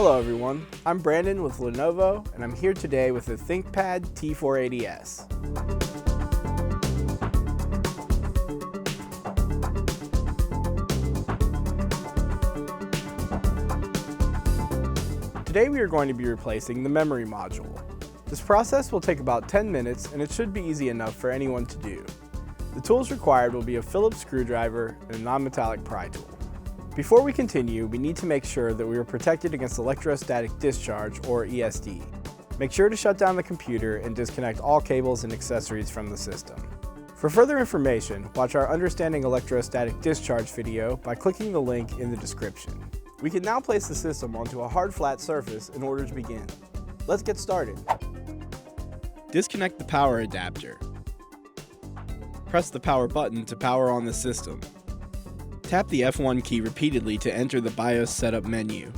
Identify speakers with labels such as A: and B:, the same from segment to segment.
A: Hello everyone, I'm Brandon with Lenovo, and I'm here today with the ThinkPad T480s. Today we are going to be replacing the memory module. This process will take about 10 minutes and it should be easy enough for anyone to do. The tools required will be a Phillips screwdriver and a non-metallic pry tool. Before we continue, we need to make sure that we are protected against electrostatic discharge, or ESD. Make sure to shut down the computer and disconnect all cables and accessories from the system. For further information, watch our Understanding Electrostatic Discharge video by clicking the link in the description. We can now place the system onto a hard flat surface in order to begin. Let's get started. Disconnect the power adapter. Press the power button to power on the system. Tap the F1 key repeatedly to enter the BIOS setup menu.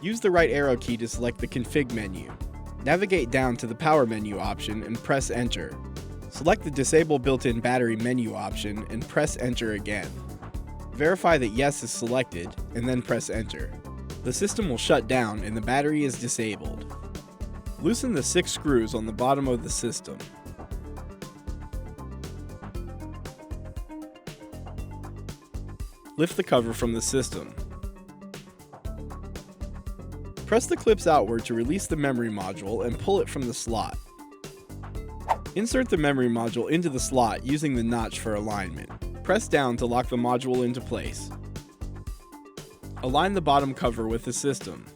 A: Use the right arrow key to select the config menu. Navigate down to the power menu option and press enter. Select the disable built-in battery menu option and press enter again. Verify that yes is selected and then press enter. The system will shut down and the battery is disabled. Loosen the 6 screws on the bottom of the system. Lift the cover from the system. Press the clips outward to release the memory module and pull it from the slot. Insert the memory module into the slot using the notch for alignment. Press down to lock the module into place. Align the bottom cover with the system.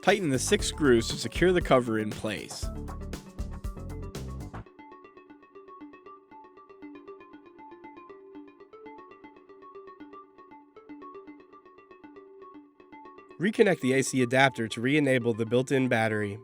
A: Tighten the 6 screws to secure the cover in place. Reconnect the AC adapter to re-enable the built-in battery